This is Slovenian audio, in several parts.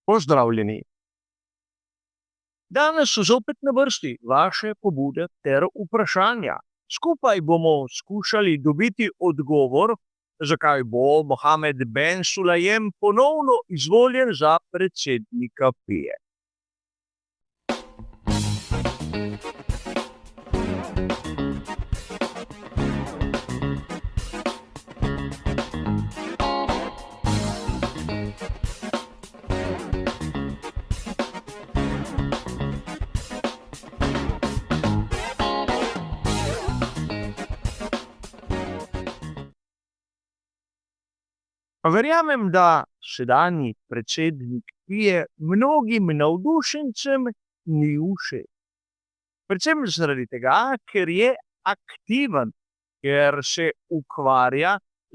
Pozdravljeni. Danes so zopet na vrsti vaše pobude ter vprašanja. Skupaj bomo skušali dobiti odgovor, zakaj bo Mohamed Ben Sulayem ponovno izvoljen za predsednika FIE. Verjamem, da sedanji predsednik FIE mnogim navdušencem ni všeč. Predvsem zaradi tega, ker je aktiven, ker se ukvarja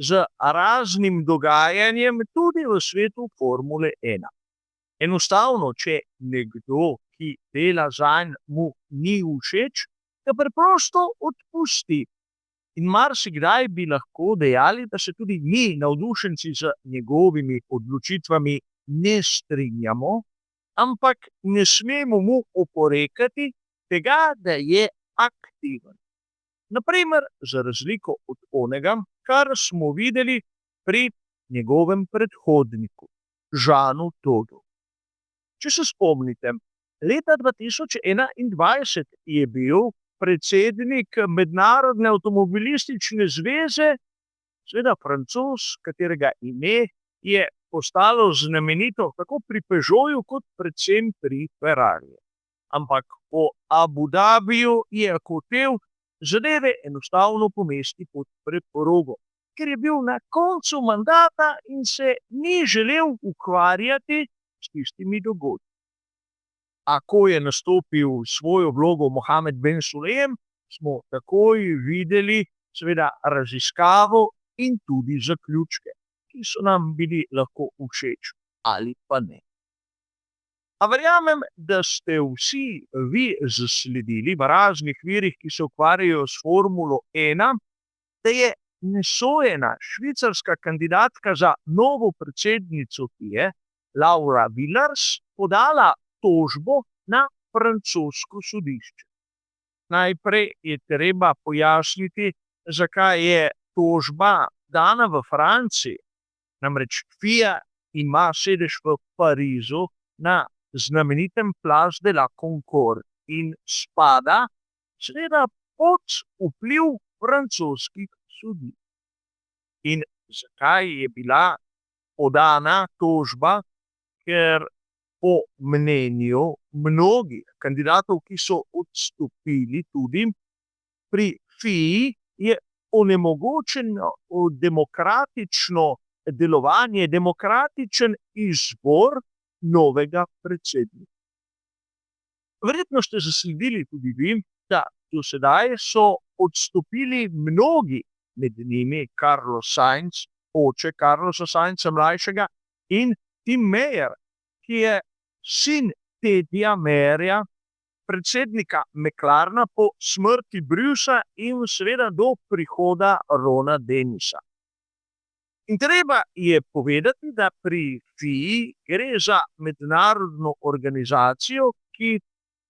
z raznim dogajanjem tudi v svetu Formule 1. Enostavno, če nekdo, ki dela zanj, mu ni všeč, ga preprosto odpusti. In marsikdaj bi lahko dejali, da se tudi mi, navdušenci z njegovimi odločitvami, ne strinjamo, ampak ne smemo mu oporekati tega, da je aktiven. Naprimer, za razliko od onega, kar smo videli pri njegovem predhodniku, Jeanu Todtu. Če se spomnite, leta 2021 je bil predsednik Mednarodne avtomobilistične zveze, seveda Francoz, katerega ime je postalo znamenito tako pri Peugeotu kot predvsem pri Ferrariju. Ampak po Abu Dhabiju je hotel zadeve enostavno pomesti pod preprogo, ker je bil na koncu mandata in se ni želel ukvarjati s tistimi dogodki. A ko je nastopil svojo vlogo Mohamed Ben Sulayem, smo takoj videli seveda raziskavo in tudi zaključke, ki so nam bili lahko všeč ali pa ne. A verjamem, da ste vsi vi zasledili v raznih virih, ki se ukvarjajo s Formulo 1, da je nesojena švicarska kandidatka za novo predsednico FIE, Laura Villars, podala tožbo na francosko sodišče. Najprej je treba pojasniti, zakaj je tožba dana v Franciji. Namreč FIA ima sedež v Parizu na znamenitem Place de la Concorde in spada seveda pod vpliv francoskih sodišč. In zakaj je bila podana tožba? Ker po mnenju mnogih kandidatov, ki so odstopili tudi pri FII, je onemogočeno demokratično delovanje, demokratičen izbor novega predsednika. Verjetno ste zasledili tudi vi, da do sedaj so odstopili mnogi, med njimi Carlos Sainz, oče Carlosa Sainza mlajšega, in Tim Mayer, ki je sin Teddyja Mayerja, predsednika McLarena po smrti Brucea in seveda do prihoda Rona Dennisa. In treba je povedati, da pri FII gre za mednarodno organizacijo, ki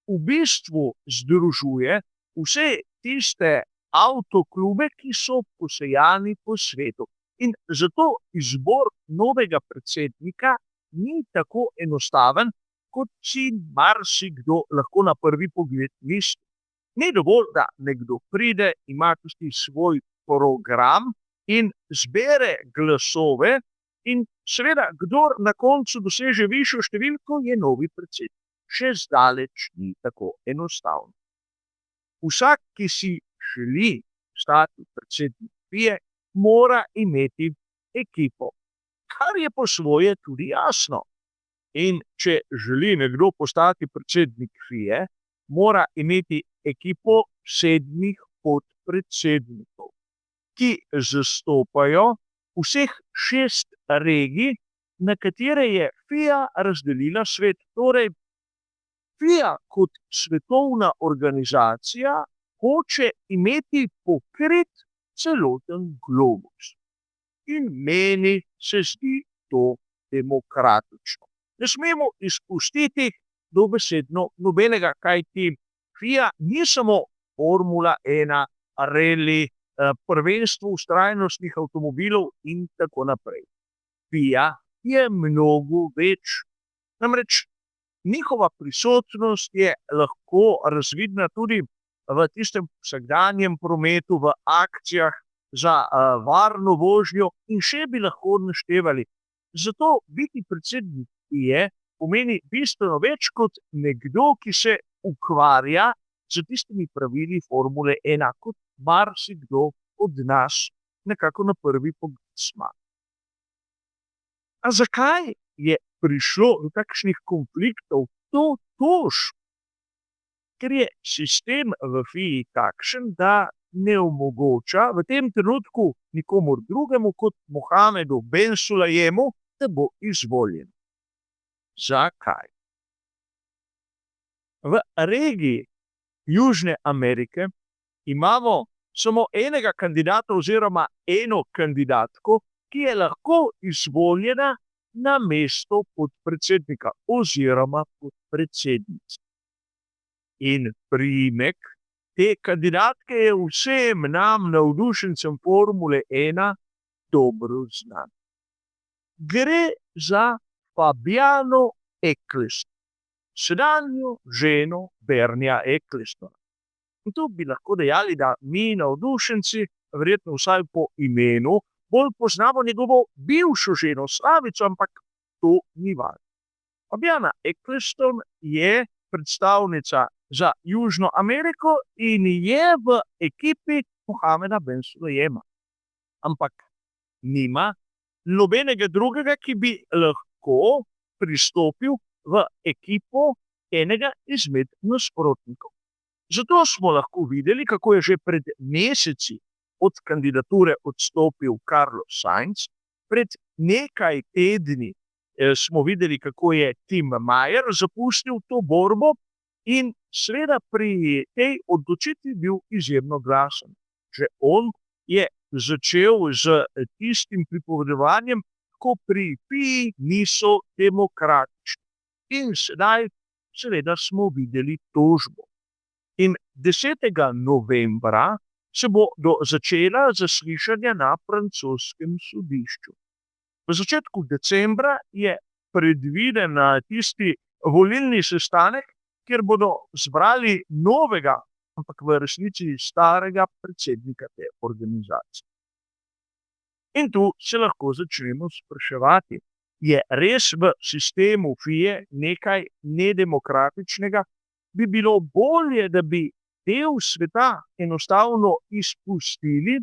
v bistvu združuje vse tiste avtoklube, ki so posejani po svetu. In zato izbor novega predsednika ni tako enostaven, kot si marsikdo lahko na prvi pogled misli. Ni dovolj, da nekdo pride, ima tisti svoj program in zbere glasove in seveda, kdor na koncu doseže višjo številko, je novi predsednik. Še zdaleč ni tako enostavno. Vsak, ki si želi stati predsednik FIE, mora imeti ekipo, kar je po svoje tudi jasno. In če želi nekdo postati predsednik FIE, mora imeti ekipo 7 podpredsednikov, ki zastopajo vseh 6 regij, na katere je FIA razdelila svet. Torej, FIA kot svetovna organizacija hoče imeti pokrit celoten globus. In meni se zdi to demokratično. Ne smemo izpustiti dobesedno nobenega, kajti FIA ni samo Formula 1, reli, prvenstvo vztrajnostnih avtomobilov in tako naprej. FIA je mnogo več. Namreč njihova prisotnost je lahko razvidna tudi v tistem vsakdanjem prometu, v akcijah za varno vožnjo in še bi lahko naštevali. Zato biti predsednik FIE pomeni bistveno več kot nekdo, ki se ukvarja s tistimi pravili Formule 1, kot marsikdo od nas nekako na prvi pogled smatra. A zakaj je prišlo do takšnih konfliktov, do tožb? Ker je sistem v FII takšen, da ne omogoča v tem trenutku nikomur drugemu kot Mohamedu Ben Sulayemu, da bo izvoljen. Zakaj? V regiji Južne Amerike imamo samo enega kandidata oziroma eno kandidatko, ki je lahko izvoljena na mesto podpredsednika oziroma podpredsednice. In priimek te kandidatke je vsem nam navdušencem Formule 1 dobro znan. Gre za Fabiano Ecclestone, sedanjo ženo Bernieja Ecclestona. In tu bi lahko dejali, da mi navdušenci, verjetno vsaj po imenu, bolj poznamo njegovo bivšo ženo Slavico, ampak to ni važno. Fabiana Ecclestone je predstavnica za Južno Ameriko in je v ekipi Mohameda Ben Sulayema. Ampak nima nobenega drugega, ki bi lahko pristopil v ekipo enega izmed nasprotnikov. Zato smo lahko videli, kako je že pred meseci od kandidature odstopil Carlos Sainz, pred nekaj tedni smo videli, kako je Tim Mayer zapustil to borbo in seveda pri tej odločitvi bil izjemno glasen. Že on je začel z tistim pripovedovanjem, ko pri FII niso demokratični. In sedaj seveda smo videli tožbo. In 10. novembra se bodo začela zaslišanja na francoskem sodišču. V začetku decembra je predviden tisti volilni sestanek, kjer bodo zbrali novega, ampak v resnici starega predsednika te organizacije. In tu se lahko začnemo spraševati, je res v sistemu FIE nekaj nedemokratičnega? Bi bilo bolje, da bi del sveta enostavno izpustili?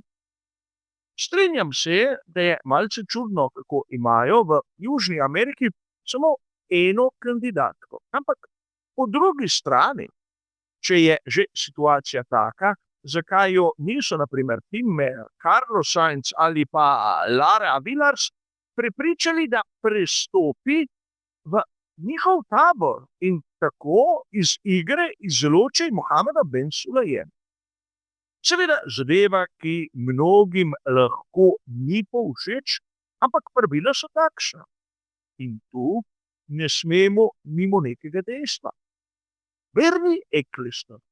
Strinjam se, da je malce čudno, kako imajo v Južni Ameriki samo eno kandidatko. Ampak po drugi strani, če je že situacija taka, zakaj jo niso, na primer, Tim Mayer, Carlos Sainz ali pa Lara Villars prepričali, da prestopi v njihov tabor in tako iz igre izloči Mohameda Ben Sulayema. Seveda zadeva, ki mnogim lahko ni povšeč, ampak pravila so takšna. In tu ne smemo mimo nekega dejstva. Bernie Ecclestone,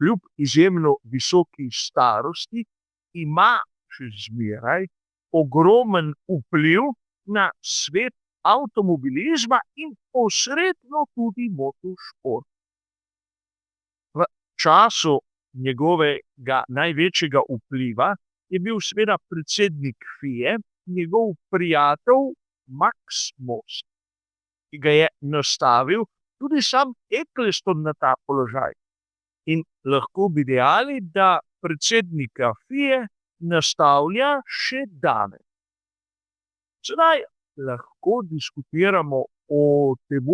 kljub izjemno visoki starosti, ima še zmeraj ogromen vpliv na svet avtomobilizma in posredno tudi motošport. V času njegovega največjega vpliva je bil seveda predsednik FIE, njegov prijatelj Max Most, ki ga je nastavil tudi sam Ecclestone na ta položaj. In lahko bi dejali, da predsednika FIE nastavlja še danes. Sedaj lahko diskutiramo o tem,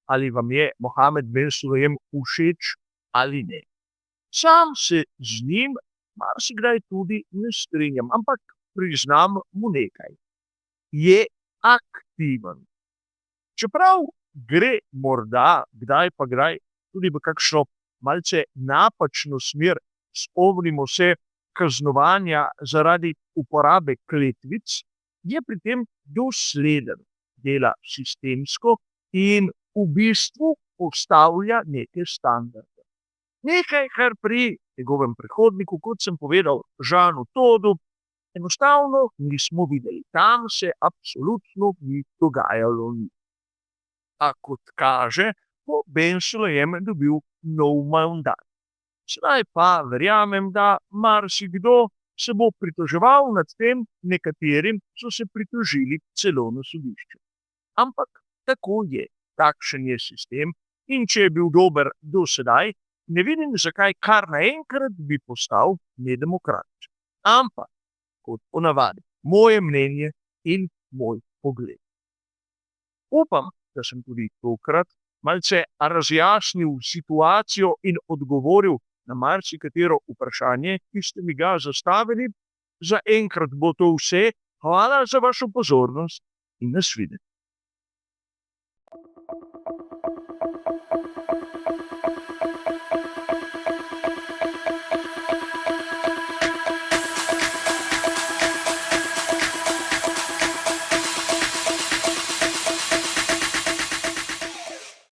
ali vam je Mohamed Ben Sulayem všeč ali ne. Sam se z njim marsikdaj tudi ne strinjam, ampak priznam mu nekaj. Je aktiven. Čeprav gre morda kdaj pa kdaj tudi v kakšno malce napačno smer, spomnimo se kaznovanja zaradi uporabe kletvic, je pri tem dosleden, dela sistemsko in v bistvu postavlja neke standarde. Nekaj, kar pri njegovem predhodniku, kot sem povedal, Jeanu Toddu, enostavno nismo videli. Tam se absolutno ni dogajalo nič. A kot kaže, bo Ben Sulayem dobil nov mandat. Sedaj pa verjamem, da marsikdo se bo pritoževal nad tem, nekaterim so se pritožili celo na sodišču. Ampak tako je, takšen je sistem, in če je bil dober do sedaj, ne vidim, zakaj kar naenkrat bi postal nedemokratičen. Ampak, kot ponavadi, moje mnenje in moj pogled. Upam, da sem tudi tokrat malce razjasnil situacijo in odgovoril na marsikatero vprašanje, ki ste mi ga zastavili. Zaenkrat bo to vse. Hvala za vašo pozornost in nasvidenje.